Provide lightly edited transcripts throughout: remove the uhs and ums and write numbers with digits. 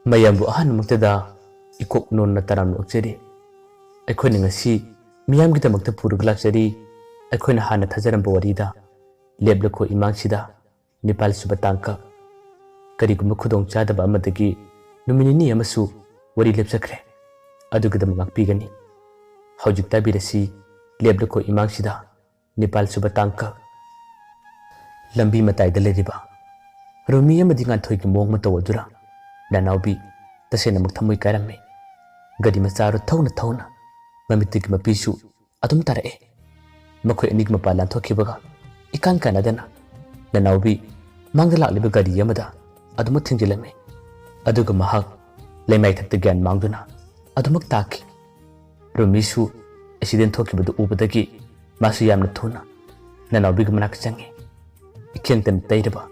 ꯃꯌꯥꯝꯕꯨ ꯑꯍꯥꯟꯕꯃꯛꯇꯗ ꯏꯀꯣꯛ ꯅꯣꯟꯅ ꯇꯔꯥꯝꯅ ꯑꯣꯛꯆꯔꯤ꯫ ꯑꯩꯈꯣꯏꯅ ꯉꯁꯤ ꯃꯤꯌꯥꯝꯒꯤꯗꯃꯛꯇ ꯄꯨꯔꯒ ꯂꯥꯛꯆꯔꯤ ꯑꯩꯈꯣꯏꯅ ꯍꯥꯟꯅ ꯊꯥꯖꯔꯝꯕ ꯋꯥꯔꯤꯗ ꯂꯦꯞꯂꯈꯣ ꯏꯃꯥꯡꯁꯤꯗ ꯅꯤꯄꯥꯜ ꯁꯨꯕ ꯇꯥꯡꯀꯛ ꯀꯔꯤꯒꯨꯝꯕ ꯈꯨꯗꯣꯡꯆꯥꯗꯕ ꯑꯃꯗꯒꯤ ꯅꯨꯃꯤꯠ ꯅꯤꯅꯤ ꯑꯃꯁꯨ ꯋꯥꯔꯤ ꯂꯦꯞꯆꯈ꯭ꯔꯦ ꯑꯗꯨꯒꯤꯗꯃꯛ ꯉꯥꯛꯄꯤꯒꯅꯤ꯫ ꯍꯧꯖꯤꯛ ꯇꯥꯕꯤꯔꯁꯤ ꯂꯦꯞꯂꯈꯣ ꯏꯃꯥꯡꯁꯤꯗ ꯅꯤꯄꯥꯜ ꯁꯨꯕ ꯇꯥꯡꯀꯛ꯫ ꯂꯝꯕꯤ ꯃꯇꯥꯏꯗ ꯂꯩꯔꯤꯕ ꯔꯣꯃꯤ ꯑꯃꯗꯤ ꯉꯥꯟꯊꯣꯏꯒꯤ ꯃꯑꯣꯡ ꯃꯇꯧ ꯑꯗꯨꯅ ꯅꯅꯥꯎꯕꯤ ꯇꯁꯦꯡꯅꯃꯛ ꯊꯃꯣꯏ ꯀꯥꯏꯔꯝꯃꯤ꯫ ꯒꯥꯔꯤ ꯃꯆꯥꯗꯨ ꯊꯧꯅ ꯊꯧꯅ ꯃꯃꯤꯠꯇꯒꯤ ꯃꯄꯤꯁꯨ ꯑꯗꯨꯝ ꯇꯥꯔꯛꯑꯦ꯫ ꯃꯈꯣꯏ ꯑꯅꯤꯒꯤ ꯃꯄꯥꯟ ꯂꯥꯟꯊꯣꯛꯈꯤꯕꯒ ꯏꯀꯥꯟ ꯀꯥꯟꯅꯗꯅ ꯅꯅꯥꯎꯕꯤ ꯃꯥꯡꯗ ꯂꯥꯛꯂꯤꯕ ꯒꯥꯔꯤ ꯑꯃꯗ ꯑꯗꯨꯃꯛ ꯊꯦꯡꯖꯤꯜꯂꯝꯃꯤ꯫ ꯑꯗꯨꯒ ꯃꯍꯥꯛ ꯂꯩꯃꯥꯏꯊꯛꯇ ꯒ꯭ꯌꯥꯟ ꯃꯥꯡꯗꯨꯅ ꯑꯗꯨꯃꯛ ꯇꯥꯈꯤ꯫ ꯔꯣꯃꯤꯁꯨ ꯑꯦꯛꯁꯤꯗꯦꯟ ꯊꯣꯛꯈꯤꯕꯗꯨ ꯎꯕꯗꯒꯤ ꯃꯥꯁꯨ ꯌꯥꯝꯅ ꯊꯨꯅ ꯅꯅꯥꯎꯕꯤꯒꯤ ꯃꯅꯥꯛꯇ ꯆꯪꯉꯤ꯫ ꯏꯈꯦꯡꯇꯅ ꯇꯩꯔꯕ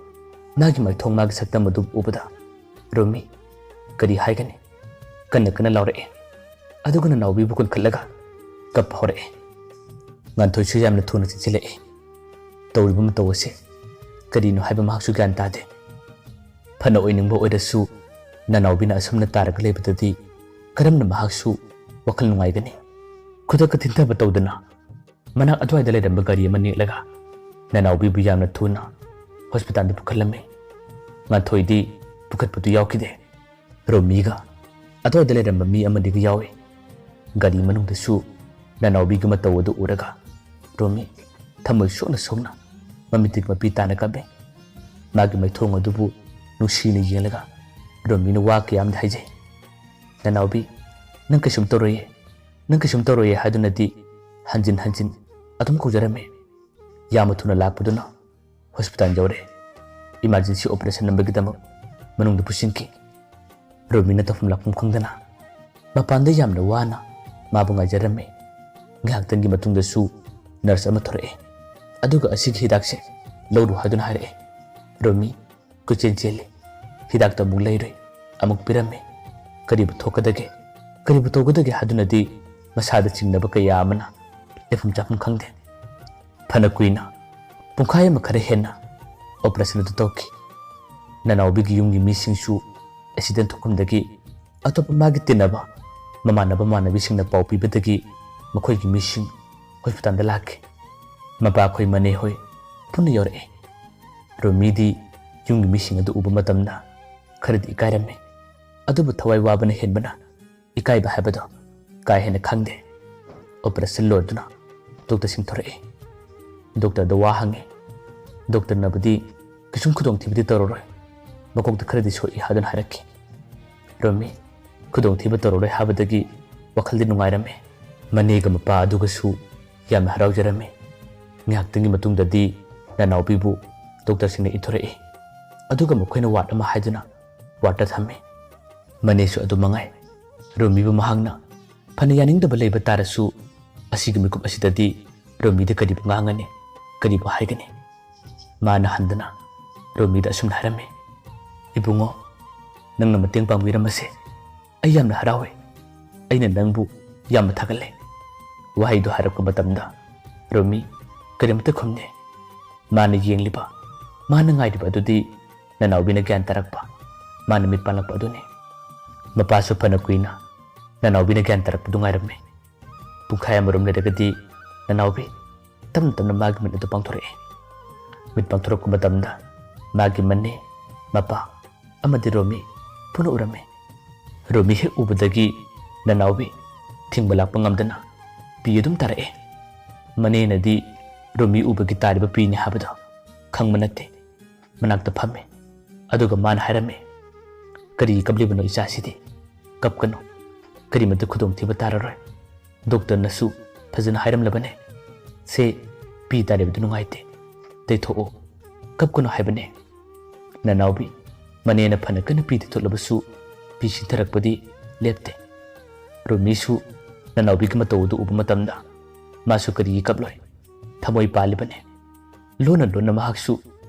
ꯃꯥꯒꯤ ꯃꯥꯏꯊꯣꯡ ꯃꯥꯒꯤ ꯁꯛꯇꯝ ꯑꯗꯨ ꯎꯕꯗ ꯔꯣꯃꯤ ꯀꯔꯤ ꯍꯥꯏꯒꯅꯤ ꯀꯟꯅ ꯀꯟꯅ ꯂꯥꯎꯔꯛꯑꯦ꯫ ꯑꯗꯨꯒ ꯅꯅꯥꯎꯕꯤꯕꯨ ꯀꯟꯈꯠꯂꯒ ꯀꯞꯄ ꯍꯧꯔꯛꯑꯦ꯫ ꯉꯥꯟꯊꯣꯏꯁꯨ ꯌꯥꯝꯅ ꯊꯨꯅ ꯆꯦꯟꯁꯤꯜꯂꯛꯑꯦ꯫ ꯇꯧꯔꯤꯕ ꯃꯇꯧ ꯑꯁꯤ ꯀꯔꯤꯅꯣ ꯍꯥꯏꯕ ꯃꯍꯥꯛꯁꯨ ꯒ꯭ꯌꯥꯟ ꯇꯥꯗꯦ꯫ ꯐꯅ ꯑꯣꯏꯅꯤꯡꯕ ꯑꯣꯏꯔꯁꯨ ꯅꯅꯥꯎꯕꯤꯅ ꯑꯁꯨꯝꯅ ꯇꯥꯔꯒ ꯂꯩꯕꯗꯗꯤ ꯀꯔꯝꯅ ꯃꯍꯥꯛꯁꯨ ꯋꯥꯈꯜ ꯅꯨꯡꯉꯥꯏꯒꯅꯤ꯫ ꯈꯨꯗꯛꯇ ꯊꯤꯟꯊꯕ ꯇꯧꯗꯨꯅ ꯃꯅꯥꯛ ꯑꯗꯨꯋꯥꯏꯗ ꯂꯩꯔꯝꯕ ꯒꯥꯔꯤ ꯑꯃ ꯅꯦꯛꯂꯒ ꯅꯅꯥꯎꯕꯤꯕꯨ ꯌꯥꯝꯅ ꯊꯨꯅ ꯍꯣꯁꯄꯤꯇꯥꯜꯗ ꯄꯨꯈꯠꯂꯝꯃꯤ꯫ ꯉꯥꯟꯊꯣꯏꯗꯤ ꯄꯨꯈꯠꯄꯗꯨ ꯌꯥꯎꯈꯤꯗꯦ꯫ ꯔꯣꯃꯤꯒ ꯑꯗꯨꯋꯥꯏꯗ ꯂꯩꯔꯝꯕ ꯃꯤ ꯑꯃꯗꯤꯒ ꯌꯥꯎꯏ꯫ ꯒꯥꯔꯤ ꯃꯅꯨꯡꯗꯁꯨ ꯅꯅꯥꯎꯕꯤꯒꯤ ꯃꯇꯧ ꯑꯗꯨ ꯎꯔꯒ ꯔꯣꯃꯤ ꯊꯃꯣꯏ ꯁꯣꯛꯅ ꯁꯣꯛꯅ ꯃꯃꯤꯠꯇꯒꯤ ꯃꯄꯤ ꯇꯥꯅ ꯀꯞꯄꯦ꯫ ꯃꯥꯒꯤ ꯃꯩꯊꯣꯡ ꯑꯗꯨꯕꯨ ꯅꯨꯡꯁꯤꯅ ꯌꯦꯡꯂꯒ ꯔꯣꯃꯤꯅ ꯋꯥ ꯀꯌꯥꯝꯗꯤ ꯍꯥꯏꯖꯩ꯫ ꯅꯅꯥꯎꯕꯤ ꯅꯪ ꯀꯩꯁꯨꯝ ꯇꯧꯔꯣꯏꯌꯦ ꯅꯪ ꯀꯩꯁꯨꯝ ꯇꯧꯔꯣꯏꯌꯦ ꯍꯥꯏꯗꯨꯅꯗꯤ ꯍꯟꯖꯤꯟ ꯍꯟꯖꯤꯟ ꯑꯗꯨꯝ ꯀꯧꯖꯔꯝꯃꯦ꯫ ꯌꯥꯝꯅ ꯊꯨꯅ ꯂꯥꯛꯄꯗꯨꯅ ꯍꯣꯁꯄꯤꯇꯥꯜ ꯌꯧꯔꯦ꯫ ꯏꯃꯥꯔꯖꯦꯟꯁꯤ ꯑꯣꯄꯔꯦꯁꯟ ꯑꯃꯒꯤꯗꯃꯛ ꯃꯅꯨꯡꯗ ꯄꯨꯁꯤꯟꯈꯤ꯫ ꯔꯣꯃꯤꯅ ꯇꯧꯐꯝ ꯂꯥꯛꯐꯝ ꯈꯪꯗꯅ ꯃꯄꯥꯟꯗ ꯌꯥꯝꯅ ꯋꯥꯅ ꯃꯥꯕꯨ ꯉꯥꯏꯖꯔꯝꯃꯤ꯫ ꯉꯥꯏꯍꯥꯛꯇꯪꯒꯤ ꯃꯇꯨꯡꯗꯁꯨ ꯅꯔꯁ ꯑꯃ ꯊꯣꯔꯛꯑꯦ꯫ ꯑꯗꯨꯒ ꯑꯁꯤꯒꯤ ꯍꯤꯗꯥꯛꯁꯦ ꯂꯧꯔꯨ ꯍꯥꯏꯗꯨꯅ ꯍꯥꯏꯔꯛꯑꯦ꯫ ꯔꯣꯃꯤ ꯀꯣꯏꯆꯦꯟ ꯆꯦꯜꯂꯤ꯫ ꯍꯤꯗꯥꯛꯇꯣ ꯑꯃꯨꯛ ꯂꯩꯔꯨꯏ ꯑꯃꯨꯛ ꯄꯤꯔꯝꯃꯤ꯫ ꯀꯔꯤꯕꯨ ꯊꯣꯛꯀꯗꯒꯦ ꯀꯔꯤꯕꯨ ꯇꯧꯒꯗꯒꯦ ꯍꯥꯏꯗꯨꯅꯗꯤ ꯃꯁꯥꯗ ꯆꯤꯡꯅꯕ ꯀꯌꯥ ꯑꯃꯅ ꯂꯩꯐꯝ ꯆꯥꯐꯝ ꯈꯪꯗꯦ꯫ ꯐꯅ ꯀꯨꯏꯅ ꯄꯨꯡꯈꯥꯏ ꯑꯃ ꯈꯔ ꯍꯦꯟꯅ ꯑꯣꯄꯔꯦꯁꯟ ꯑꯗꯨ ꯇꯧꯈꯤ꯫ ꯅꯅꯥꯎꯕꯤꯒꯤ ꯌꯨꯝꯒꯤ ꯃꯤꯁꯤꯡꯁꯨ ꯑꯦꯛꯁꯤꯗꯦꯟ ꯊꯣꯛꯐꯝꯗꯒꯤ ꯑꯇꯣꯞꯄ ꯃꯥꯒꯤ ꯇꯤꯟꯅꯕ ꯃꯃꯥꯟꯅꯕ ꯃꯥꯟꯅꯕꯤꯁꯤꯡꯅ ꯄꯥꯎ ꯄꯤꯕꯗꯒꯤ ꯃꯈꯣꯏꯒꯤ ꯃꯤꯁꯤꯡ ꯍꯣꯁꯄꯤꯇꯥꯜꯗ ꯂꯥꯛꯈꯤ꯫ ꯃꯄꯥꯈꯣꯏ ꯃꯅꯦꯍꯣꯏ ꯄꯨꯟꯅ ꯌꯧꯔꯛꯑꯦ꯫ ꯔꯣꯃꯤꯗꯤ ꯌꯨꯝꯒꯤ ꯃꯤꯁꯤꯡ ꯑꯗꯨ ꯎꯕ ꯃꯇꯝꯗ ꯈꯔꯗꯤ ꯏꯀꯥꯏꯔꯝꯃꯤ꯫ ꯑꯗꯨꯕꯨ ꯊꯋꯥꯏ ꯋꯥꯕꯅ ꯍꯦꯟꯕꯅ ꯏꯀꯥꯏꯕ ꯍꯥꯏꯕꯗꯣ ꯀꯥ ꯍꯦꯟꯅ ꯈꯪꯗꯦ꯫ ꯑꯣꯄꯔꯦꯁꯟ ꯂꯣꯏꯗꯨꯅ ꯗꯣꯛꯇꯔꯁꯤꯡ ꯊꯣꯔꯛꯑꯦ꯫ ꯗꯣꯛꯇꯔꯗ ꯋꯥ ꯍꯪꯉꯦ꯫ ꯗꯣꯛꯇꯔꯅꯕꯨꯗꯤ ꯀꯩꯁꯨꯝ ꯈꯨꯗꯣꯡꯊꯤꯕꯗꯤ ꯇꯧꯔꯔꯣꯏ ꯃꯀꯣꯛꯇ ꯈꯔꯗꯤ ꯁꯣꯛꯏ ꯍꯥꯏꯗꯨꯅ ꯍꯥꯏꯔꯛꯈꯤ꯫ ꯔꯣꯃꯤ ꯈꯨꯗꯣꯡꯊꯤꯕ ꯇꯧꯔꯔꯣꯏ ꯍꯥꯏꯕꯗꯒꯤ ꯋꯥꯈꯜꯗꯤ ꯅꯨꯡꯉꯥꯏꯔꯝꯃꯤ꯫ ꯃꯅꯦꯒ ꯃꯄꯥ ꯑꯗꯨꯒꯁꯨ ꯌꯥꯝꯅ ꯍꯔꯥꯎꯖꯔꯝꯃꯤ꯫ ꯉꯥꯏꯍꯥꯛꯇꯪꯒꯤ ꯃꯇꯨꯡꯗꯗꯤ ꯅꯅꯥꯎꯕꯤꯕꯨ ꯗꯣꯛꯇꯔꯁꯤꯡꯅ ꯏꯟꯊꯣꯔꯛꯏ꯫ ꯑꯗꯨꯒ ꯃꯈꯣꯏꯅ ꯋꯥꯔꯗ ꯑꯃ ꯍꯥꯏꯗꯨꯅ ꯋꯥꯔꯗꯇ ꯊꯝꯃꯤ꯫ ꯃꯅꯦꯁꯨ ꯑꯗꯨ ꯃꯉꯥꯏ꯫ ꯔꯣꯃꯤꯕꯨ ꯃꯍꯥꯛꯅ ꯐꯅ ꯌꯥꯅꯤꯡꯗꯕ ꯂꯩꯕ ꯇꯥꯔꯁꯨ ꯑꯁꯤꯒꯤ ꯃꯤꯀꯨꯞ ꯑꯁꯤꯗꯗꯤ ꯔꯣꯃꯤꯗ ꯀꯔꯤꯕꯨ ꯉꯥꯡꯒꯅꯤ ꯀꯔꯤꯕꯨ ꯍꯥꯏꯒꯅꯤ꯫ ꯃꯥꯅ ꯍꯟꯗꯅ ꯔꯣꯃꯤꯗ ꯑꯁꯨꯝꯅ ꯍꯥꯏꯔꯝꯃꯤ꯫ ꯏꯕꯨꯡꯉꯣ ꯅꯪꯅ ꯃꯇꯦꯡ ꯄꯥꯡꯕꯤꯔꯝꯕꯁꯦ ꯑꯩ ꯌꯥꯝꯅ ꯍꯔꯥꯎꯋꯦ꯫ ꯑꯩꯅ ꯅꯪꯕꯨ ꯌꯥꯝꯅ ꯊꯥꯒꯠꯂꯦ꯫ ꯋꯥꯍꯩꯗꯨ ꯍꯥꯏꯔꯛꯄ ꯃꯇꯝꯗ ꯔꯣꯃꯤ ꯀꯔꯤꯃꯇ ꯈꯨꯝꯗꯦ꯫ ꯃꯥꯅ ꯌꯦꯡꯂꯤꯕ ꯃꯥꯅ ꯉꯥꯏꯔꯤꯕ ꯑꯗꯨꯗꯤ ꯅꯅꯥꯎꯕꯤꯅ ꯒ꯭ꯌꯥꯟ ꯇꯥꯔꯛꯄ ꯃꯥꯅ ꯃꯤꯠ ꯄꯥꯡꯂꯛꯄ ꯑꯗꯨꯅꯤ꯫ ꯃꯄꯥꯁꯨ ꯐꯅ ꯀꯨꯏꯅ ꯅꯅꯥꯎꯕꯤꯅ ꯒ꯭ꯌꯥꯟ ꯇꯥꯔꯛꯄꯗꯨ ꯉꯥꯏꯔꯝꯃꯤ꯫ ꯄꯨꯡꯈꯥꯏ ꯑꯃꯔꯣꯝ ꯂꯩꯔꯒꯗꯤ ꯅꯅꯥꯎꯕꯤ ꯇꯞꯅ ꯇꯞꯅ ꯃꯥꯒꯤ ꯃꯤꯠ ꯑꯗꯨ ꯄꯥꯡꯊꯣꯔꯛꯑꯦ꯫ ꯃꯤꯠ ꯄꯥꯡꯊꯣꯔꯛꯄ ꯃꯇꯝꯗ ꯃꯥꯒꯤ ꯃꯅꯦ ꯃꯄꯥ ꯑꯃꯗꯤ ꯔꯣꯃꯤ ꯄꯨꯟꯅ ꯎꯔꯝꯃꯤ꯫ ꯔꯣꯃꯤ ꯍꯦꯛ ꯎꯕꯗꯒꯤ ꯅꯅꯥꯎꯕꯤ ꯊꯤꯡꯕ ꯂꯥꯛꯄ ꯉꯝꯗꯅ ꯄꯤ ꯑꯗꯨꯝ ꯇꯥꯔꯛꯑꯦ꯫ ꯃꯅꯦꯅꯗꯤ ꯔꯣꯃꯤ ꯎꯕꯒꯤ ꯇꯥꯔꯤꯕ ꯄꯤꯅꯤ ꯍꯥꯏꯕꯗꯣ ꯈꯪꯕ ꯅꯠꯇꯦ꯫ ꯃꯅꯥꯛꯇ ꯐꯝꯃꯤ꯫ ꯑꯗꯨꯒ ꯃꯥꯅ ꯍꯥꯏꯔꯝꯃꯤ꯫ ꯀꯔꯤ ꯀꯞꯂꯤꯕꯅꯣ ꯏꯆꯥꯁꯤꯗꯤ ꯀꯞꯀꯅꯨ ꯀꯔꯤꯃꯇ ꯈꯨꯗꯣꯡꯊꯤꯕ ꯇꯥꯔꯔꯣꯏ꯫ ꯗꯣꯛꯇꯔꯅꯁꯨ ꯐꯖꯅ ꯍꯥꯏꯔꯝꯂꯕꯅꯦ꯫ ꯁꯦ ꯄꯤ ꯇꯥꯔꯤꯕꯗꯨ ꯅꯨꯡꯉꯥꯏꯇꯦ ꯇꯩꯊꯣꯛꯑꯣ ꯀꯞꯀꯅꯨ ꯍꯥꯏꯕꯅꯦ꯫ ꯅꯅꯥꯎꯕꯤ ꯃꯅꯦꯅ ꯐꯅ ꯀꯟꯅ ꯄꯤ ꯇꯩꯊꯣꯛꯂꯕꯁꯨ ꯄꯤ ꯁꯤꯊꯔꯛꯄꯗꯤ ꯂꯦꯞꯇꯦ꯫ ꯔꯣꯃꯤꯁꯨ ꯅꯅꯥꯎꯕꯤꯒꯤ ꯃꯇꯧ ꯑꯗꯨ ꯎꯕ ꯃꯇꯝꯗ ꯃꯥꯁꯨ ꯀꯔꯤꯒꯤ ꯀꯞꯂꯣꯏ ꯊꯃꯣꯏ ꯄꯥꯜꯂꯤꯕꯅꯦ꯫ ꯂꯣꯟꯅ ꯂꯣꯟꯅ ꯃꯍꯥꯛꯁꯨ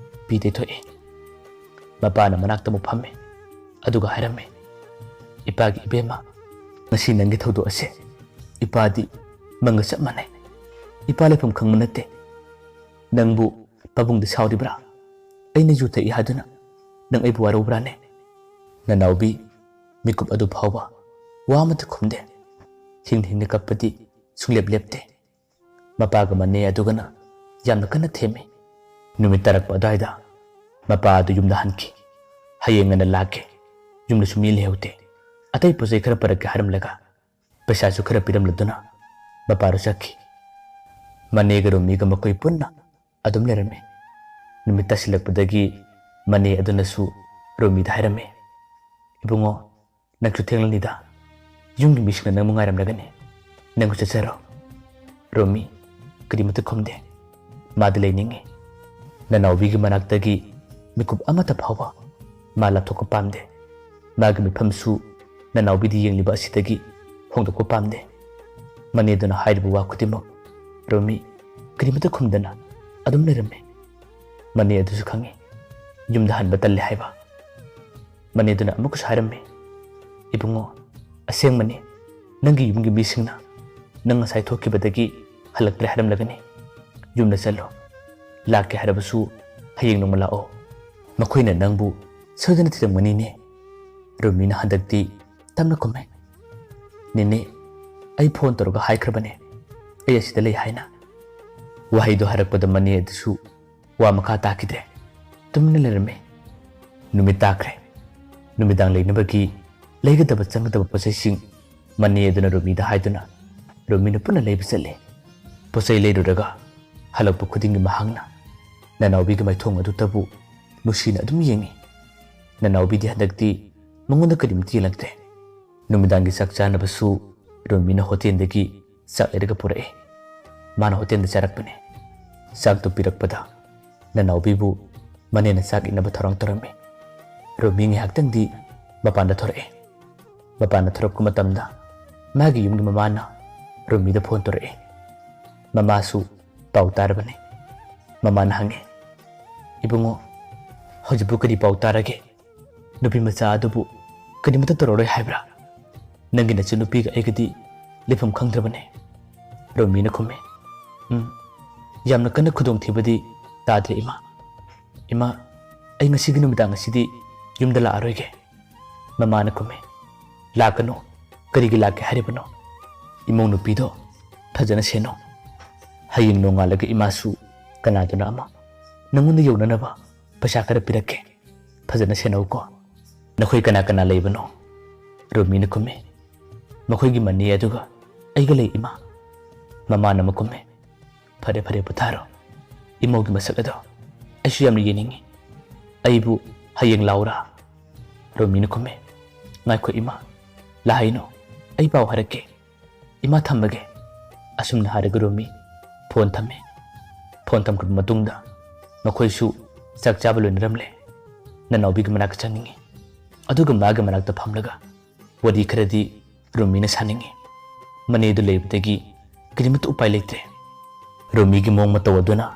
ꯄꯤ ꯇꯩꯊꯣꯛꯑꯦ꯫ ꯃꯄꯥꯅ ꯃꯅꯥꯛꯇ ꯑꯃꯨꯛ ꯐꯝꯃꯤ꯫ ꯑꯗꯨꯒ ꯍꯥꯏꯔꯝꯃꯤ꯫ ꯏꯄꯥꯒꯤ ꯏꯕꯦꯝꯃ ꯉꯁꯤ ꯅꯪꯒꯤ ꯊꯧꯗꯣꯛ ꯑꯁꯦ ꯏꯄꯥꯗꯤ ꯃꯪꯒ ꯆꯞ ꯃꯥꯟꯅꯩ꯫ ꯏꯄꯥ ꯂꯩꯐꯝ ꯈꯪꯕ ꯅꯠꯇꯦ꯫ ꯅꯪꯕꯨ ꯄꯥꯕꯨꯡꯗ ꯁꯥꯎꯔꯤꯕ꯭ꯔꯥ ꯑꯩꯅ ꯌꯨ ꯊꯛꯏ ꯍꯥꯏꯗꯨꯅ ꯅꯪ ꯑꯩꯕꯨ ꯋꯥꯔꯧꯕ꯭ꯔꯥꯅꯦ꯫ ꯅꯅꯥꯎꯕꯤ ꯃꯤꯀꯨꯞ ꯑꯗꯨ ꯐꯥꯎꯕ ꯋꯥ ꯑꯃꯠꯇ ꯈꯨꯝꯗꯦ ꯍꯤꯡꯅ ꯀꯞꯄꯗꯤ ꯁꯨꯡꯂꯦꯞ ꯂꯦꯞꯇꯦ ꯃꯄꯥꯒ ꯃꯅꯦ ꯑꯗꯨꯒꯅ ꯌꯥꯝꯅ ꯀꯟꯅ ꯊꯦꯝꯃꯤ ꯅꯨꯃꯤꯠ ꯇꯥꯔꯛꯄ ꯑꯗꯨꯋꯥꯏꯗ ꯃꯄꯥ ꯑꯗꯨ ꯌꯨꯝꯗ ꯍꯟꯈꯤ ꯍꯌꯦꯡ ꯉꯟꯅ ꯂꯥꯛꯀꯦ ꯌꯨꯝꯗꯁꯨ ꯃꯤ ꯂꯩꯍꯧꯗꯦ ꯑꯇꯩ ꯄꯣꯠꯆꯩ ꯈꯔ ꯄꯔꯛꯀꯦ ꯍꯥꯏꯔꯝꯂꯒ ꯄꯩꯁꯥꯁꯨ ꯈꯔ ꯄꯤꯔꯝꯂꯗꯨꯅ ꯃꯄꯥꯗꯨ ꯆꯠꯈꯤ ꯃꯅꯦꯒ ꯔꯣꯃꯤꯒ ꯃꯈꯣꯏ ꯄꯨꯟꯅ ꯑꯗꯨꯝ ꯂꯩꯔꯝꯃꯤ ꯅꯨꯃꯤꯠ ꯇꯥꯁꯤꯜꯂꯛꯄꯗꯒꯤ ꯃꯅꯦ ꯑꯗꯨꯅꯁꯨ ꯔꯣꯃꯤꯗ ꯍꯥꯏꯔꯝꯃꯤ ꯏꯕꯨꯡꯉꯣ ꯅꯪꯁꯨ ꯊꯦꯡꯂꯅꯤꯗ ꯌꯨꯝꯒꯤ ꯃꯤꯁꯤꯡꯅ ꯅꯪꯕꯨ ꯉꯥꯏꯔꯝꯂꯒꯅꯤ ꯅꯪꯁꯨ ꯆꯠꯆꯔꯣ ꯔꯣꯃꯤ ꯀꯔꯤꯃꯠꯇ ꯈꯨꯝꯗꯦ ꯃꯥꯗꯤ ꯂꯩꯅꯤꯡꯉꯤ ꯅꯅꯥꯎꯕꯤꯒꯤ ꯃꯅꯥꯛꯇꯒꯤ ꯃꯤꯀꯨꯞ ꯑꯃꯠꯇ ꯐꯥꯎꯕ ꯃꯥ ꯂꯥꯞꯊꯣꯛꯄ ꯄꯥꯝꯗꯦ ꯃꯥꯒꯤ ꯃꯤꯐꯝꯁꯨ ꯅꯅꯥꯎꯕꯤꯗ ꯌꯦꯡꯂꯤꯕ ꯑꯁꯤꯗꯒꯤ ꯍꯣꯡꯗꯣꯛꯄ ꯄꯥꯝꯗꯦ ꯃꯅꯦꯗꯨꯅ ꯍꯥꯏꯔꯤꯕ ꯋꯥ ꯈꯨꯗꯤꯡꯃꯛ ꯔꯣꯃꯤ ꯀꯔꯤꯃꯠꯇ ꯈꯨꯝꯗꯅ ꯑꯗꯨꯝ ꯂꯩꯔꯝꯃꯤ ꯃꯅꯦ ꯑꯗꯨꯁꯨ ꯈꯪꯉꯤ ꯌꯨꯝꯗ ꯍꯟꯕ ꯇꯜꯂꯦ ꯍꯥꯏꯕ ꯃꯅꯦꯗꯨꯅ ꯑꯃꯨꯛꯀꯁꯨ ꯍꯥꯏꯔꯝꯃꯤ ꯏꯕꯨꯡꯉꯣ ꯑꯁꯦꯡꯕꯅꯤ ꯅꯪꯒꯤ ꯌꯨꯝꯒꯤ ꯃꯤꯁꯤꯡꯅ ꯅꯪ ꯉꯁꯥꯏ ꯊꯣꯛꯈꯤꯕꯗꯒꯤ ꯍꯜꯂꯛꯇ꯭ꯔꯦ ꯍꯥꯏꯔꯝꯂꯒꯅꯤ ꯌꯨꯝꯗ ꯆꯠꯂꯣ ꯂꯥꯛꯀꯦ ꯍꯥꯏꯔꯕꯁꯨ ꯍꯌꯦꯡ ꯅꯣꯡꯃ ꯂꯥꯛꯑꯣ ꯃꯈꯣꯏꯅ ꯅꯪꯕꯨ ꯁꯣꯏꯗꯅ ꯊꯤꯔꯝꯒꯅꯤꯅꯦ ꯔꯣꯃꯤꯅ ꯍꯟꯗꯛꯇꯤ ꯇꯞꯅ ꯈꯨꯝꯃꯦ ꯅꯦꯅꯦ ꯑꯩ ꯐꯣꯟ ꯇꯧꯔꯒ ꯍꯥꯏꯈ꯭ꯔꯕꯅꯦ ꯑꯩ ꯑꯁꯤꯗ ꯂꯩ ꯍꯥꯏꯅ ꯋꯥꯍꯩꯗꯣ ꯍꯥꯏꯔꯛꯄꯗ ꯃꯅꯦ ꯑꯗꯨꯁꯨ ꯋꯥ ꯃꯈꯥ ꯇꯥꯈꯤꯗ꯭ꯔꯦ ꯇꯨꯃꯤꯟꯅ ꯂꯩꯔꯝꯃꯤ ꯅꯨꯃꯤꯠ ꯇꯥꯈ꯭ꯔꯦ ꯅꯨꯃꯤꯗꯥꯡ ꯂꯩꯅꯕꯒꯤ ꯂꯩꯒꯗꯕ ꯆꯪꯒꯗꯕ ꯄꯣꯠꯆꯩꯁꯤꯡ ꯃꯅꯦ ꯑꯗꯨꯅ ꯔꯣꯃꯤꯗ ꯍꯥꯏꯗꯨꯅ ꯔꯣꯃꯤꯅ ꯄꯨꯟꯅ ꯂꯩꯕ ꯆꯠꯂꯤ ꯄꯣꯠꯆꯩ ꯂꯩꯔꯨꯔꯒ ꯍꯜꯂꯛꯄ ꯈꯨꯗꯤꯡꯒꯤ ꯃꯍꯥꯛꯅ ꯅꯅꯥꯎꯕꯤꯒꯤ ꯃꯥꯏꯊꯣꯡ ꯑꯗꯨꯇꯕꯨ ꯅꯨꯡꯁꯤꯅ ꯑꯗꯨꯝ ꯌꯦꯡꯉꯤ ꯅꯅꯥꯎꯕꯤꯗꯤ ꯍꯟꯗꯛꯇꯤ ꯃꯉꯣꯟꯗ ꯀꯔꯤꯃꯠꯇ ꯌꯦꯡꯂꯛꯇ꯭ꯔꯦ ꯅꯨꯃꯤꯗꯥꯡꯒꯤ ꯆꯥꯛ ꯆꯥꯅꯕꯁꯨ ꯔꯣꯃꯤꯅ ꯍꯣꯇꯦꯜꯗꯒꯤ ꯆꯥꯛ ꯂꯩꯔꯒ ꯄꯨꯔꯛꯏ ꯃꯥꯅ ꯍꯣꯇꯦꯜꯗ ꯆꯥꯔꯛꯄꯅꯤ ꯆꯥꯛꯇꯨ ꯄꯤꯔꯛꯄꯗ ꯅꯅꯥꯎꯕꯤꯕꯨ ꯃꯅꯦꯅ ꯆꯥꯛ ꯏꯟꯅꯕ ꯊꯧꯔꯥꯡ ꯇꯧꯔꯝꯃꯤ ꯔꯣꯃꯤ ꯉꯥꯏꯍꯥꯛꯇꯪꯗꯤ ꯃꯄꯥꯟꯗ ꯊꯣꯔꯛꯏ ꯃꯄꯥꯟꯗ ꯊꯣꯔꯛꯄ ꯃꯇꯝꯗ ꯃꯥꯒꯤ ꯌꯨꯝꯒꯤ ꯃꯃꯥꯅ ꯔꯣꯃꯤꯗ ꯐꯣꯟ ꯇꯧꯔꯛꯏ ꯃꯃꯥꯁꯨ ꯄꯥꯎ ꯇꯥꯔꯕꯅꯤ ꯃꯃꯥꯅ ꯍꯪꯉꯤ ꯏꯕꯨꯡꯉꯣ ꯍꯧꯖꯤꯛꯄꯨ ꯀꯔꯤ ꯄꯥꯎ ꯇꯥꯔꯒꯦ ꯅꯨꯄꯤ ꯃꯆꯥ ꯑꯗꯨꯕꯨ ꯀꯔꯤꯃꯠꯇ ꯇꯧꯔꯔꯣꯏ ꯍꯥꯏꯕ꯭ꯔꯥ ꯅꯪꯒꯤ ꯅꯆꯟꯅꯨꯄꯤꯒ ꯑꯩꯒꯗꯤ ꯂꯩꯐꯝ ꯈꯪꯗ꯭ꯔꯕꯅꯦ ꯔꯣꯃꯤꯅ ꯈꯨꯝꯃꯤ ꯌꯥꯝꯅ ꯀꯟꯅ ꯈꯨꯗꯣꯡꯊꯤꯕꯗꯤ ꯇꯥꯗ꯭ꯔꯦ ꯏꯃꯥ ꯑꯩ ꯉꯁꯤꯒꯤ ꯅꯨꯃꯤꯗꯥꯡ ꯑꯁꯤꯗꯤ ꯌꯨꯝꯗ ꯂꯥꯛꯑꯔꯣꯏꯒꯦ ꯃꯃꯥꯅ ꯈꯨꯝꯃꯤ ꯂꯥꯛꯀꯅꯨ ꯀꯔꯤꯒꯤ ꯂꯥꯛꯀꯦ ꯍꯥꯏꯔꯤꯕꯅꯣ ꯏꯃꯧ ꯅꯨꯄꯤꯗꯣ ꯐꯖꯅ ꯁꯦꯟꯅꯧ ꯍꯌꯦꯡ ꯅꯣꯡꯉꯥꯜꯂꯒ ꯏꯃꯥꯁꯨ ꯀꯅꯥꯗꯨꯅ ꯑꯃ ꯅꯪꯉꯣꯟꯗ ꯌꯧꯅꯅꯕ ꯄꯩꯁా ꯈꯔ ꯄꯤꯔꯛꯀꯦ ꯐꯖꯅ ꯁꯦꯟꯅꯧꯀꯣ ꯅꯈꯣꯏ ꯀꯅꯥ ꯀꯅꯥ ꯂꯩꯕꯅꯣ ꯔꯣꯃꯤꯅ ꯈꯨꯝꯃꯤ ꯃꯈꯣꯏꯒꯤ ꯃꯅꯦ ꯑꯗꯨꯒ ꯑꯩꯒ ꯂꯩ ꯏꯃꯥ ꯃꯃꯥꯅ ꯑꯃꯨꯛ ꯈꯨꯝꯃꯤ ꯐꯔꯦ ꯄꯣꯊꯥꯔꯣ ꯏꯃꯧꯒꯤ ꯃꯁꯛ ꯑꯗꯣ ꯑꯩꯁꯨ ꯌꯥꯝꯅ ꯌꯦꯡꯅꯤꯡꯉꯤ ꯑꯩꯕꯨ ꯍꯌꯦꯡ ꯂꯥꯎꯔꯥ ꯔꯣꯃꯤꯅ ꯈꯨꯝꯃꯤ ꯉꯥꯏꯈꯣ ꯏꯃꯥ ꯂꯥꯛꯍꯩꯅꯣ ꯑꯩ ꯄꯥꯎ ꯍꯥꯏꯔꯛꯀꯦ ꯏꯃꯥ ꯊꯝꯃꯒꯦ ꯑꯁꯨꯝꯅ ꯍꯥꯏꯔꯒ ꯔꯣꯃꯤ ꯐꯣꯟ ꯊꯝꯃꯤ ꯐꯣꯟ ꯊꯝꯈ꯭ꯔꯕ ꯃꯇꯨꯡꯗ ꯃꯈꯣꯏꯁꯨ ꯆꯥꯛ ꯆꯥꯕ ꯂꯣꯏꯅꯔꯝꯂꯦ ꯅꯅꯥꯎꯕꯤꯒꯤ ꯃꯅꯥꯛꯇ ꯆꯪꯅꯤꯡꯉꯤ ꯑꯗꯨꯒ ꯃꯥꯒꯤ ꯃꯅꯥꯛꯇ ꯐꯝꯂꯒ ꯋꯥꯔꯤ ꯈꯔꯗꯤ ꯔꯣꯃꯤꯅ ꯁꯥꯅꯤꯡꯉꯤ ꯃꯅꯦꯗꯨ ꯂꯩꯕꯗꯒꯤ ꯀꯔꯤꯃꯠꯇ ꯎꯄꯥꯏ ꯂꯩꯇ꯭ꯔꯦ ꯔꯣꯃꯤꯒꯤ ꯃꯑꯣꯡ ꯃꯇꯧ ꯑꯗꯨꯅ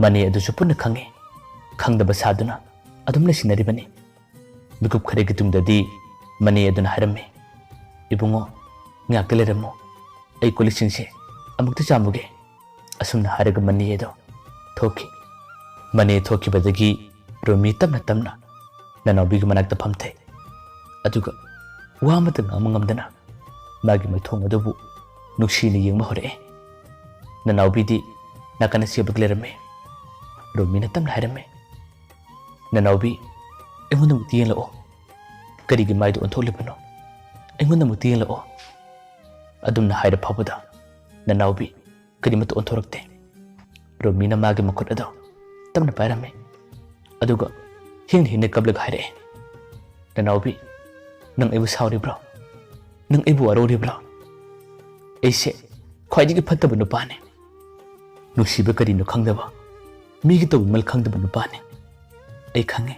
ꯃꯅꯦ ꯑꯗꯨꯁꯨ ꯄꯨꯟꯅ ꯈꯪꯉꯤ ꯈꯪꯗꯕ ꯁꯥꯗꯨꯅ ꯑꯗꯨꯝ ꯂꯩꯁꯤꯟꯅꯔꯤꯕꯅꯤ ꯃꯤꯀꯨꯞ ꯈꯔꯒꯤ ꯇꯨꯡꯗꯗꯤ ꯃꯅꯦ ꯑꯗꯨꯅ ꯍꯥꯏꯔꯝꯃꯤ ꯏꯕꯨꯡꯉꯣ ꯉꯥꯛꯇ ꯂꯩꯔꯝꯃꯣ ꯑꯩ ꯀꯣꯜꯂꯤꯛꯁꯤꯡꯁꯦ ꯑꯃꯨꯛꯇ ꯆꯥꯝꯃꯨꯒꯦ ꯑꯁꯨꯝꯅ ꯍꯥꯏꯔꯒ ꯃꯅꯦ ꯑꯗꯣ ꯊꯣꯛꯈꯤ ꯃꯅꯦ ꯊꯣꯛꯈꯤꯕꯗꯒꯤ ꯔꯣꯃꯤ ꯇꯞꯅ ꯅꯅꯥꯎꯕꯤꯒꯤ ꯃꯅꯥꯛꯇ ꯐꯝꯊꯩ ꯑꯗꯨꯒ ꯋꯥ ꯑꯃꯠꯇ ꯉꯥꯡꯕ ꯉꯝꯗꯅ ꯃꯥꯒꯤ ꯃꯥꯏꯊꯣꯡ ꯑꯗꯨꯕꯨ ꯅꯨꯡꯁꯤꯅ ꯌꯦꯡꯕ ꯍꯧꯔꯛꯑꯦ ꯅꯅꯥꯎꯕꯤꯗꯤ ꯅꯥꯀꯟꯗ ꯆꯦꯞꯂꯒ ꯂꯩꯔꯝꯃꯤ ꯔꯣꯃꯤꯅ ꯇꯞꯅ ꯍꯥꯏꯔꯝꯃꯤ ꯅꯅꯥꯎꯕꯤ ꯑꯩꯉꯣꯟꯗ ꯑꯃꯨꯛꯇ ꯌꯦꯡꯂꯛꯑꯣ ꯀꯔꯤꯒꯤ ꯃꯥꯏꯗ ꯑꯣꯟꯊꯣꯛꯂꯤꯕꯅꯣ ꯑꯩꯉꯣꯟꯗ ꯑꯃꯨꯛꯇ ꯌꯦꯡꯂꯛꯑꯣ ꯑꯗꯨꯝꯅ ꯍꯥꯏꯔ ꯐꯥꯎꯕꯗ ꯅꯅꯥꯎꯕꯤ ꯀꯔꯤꯃꯠꯇ ꯑꯣꯟꯊꯣꯔꯛꯇꯦ ꯔꯣꯃꯤꯅ ꯃꯥꯒꯤ ꯃꯈꯨꯠ ꯑꯗꯣ ꯇꯞꯅ ꯄꯥꯏꯔꯝꯃꯤ ꯑꯗꯨꯒ ꯍꯤꯡꯅ ꯀꯞꯂꯒ ꯍꯥꯏꯔꯛꯑꯦ ꯅꯅꯥꯎꯕꯤ ꯅꯪ ꯑꯩꯕꯨ ꯁꯥꯎꯔꯤꯕ꯭ꯔꯣ ꯅꯪ ꯑꯩꯕꯨ ꯋꯥꯔꯧꯔꯤꯕ꯭ꯔꯣ ꯑꯩꯁꯦ ꯈ꯭ꯋꯥꯏꯗꯒꯤ ꯐꯠꯇꯕ ꯅꯨꯄꯥꯅꯤ ꯅꯨꯡꯁꯤꯕ ꯀꯔꯤꯅꯣ ꯈꯪꯗꯕ ꯃꯤꯒꯤ ꯇꯧꯕꯃꯜ ꯈꯪꯗꯕ ꯅꯨꯄꯥꯅꯤ ꯑꯩ ꯈꯪꯉꯦ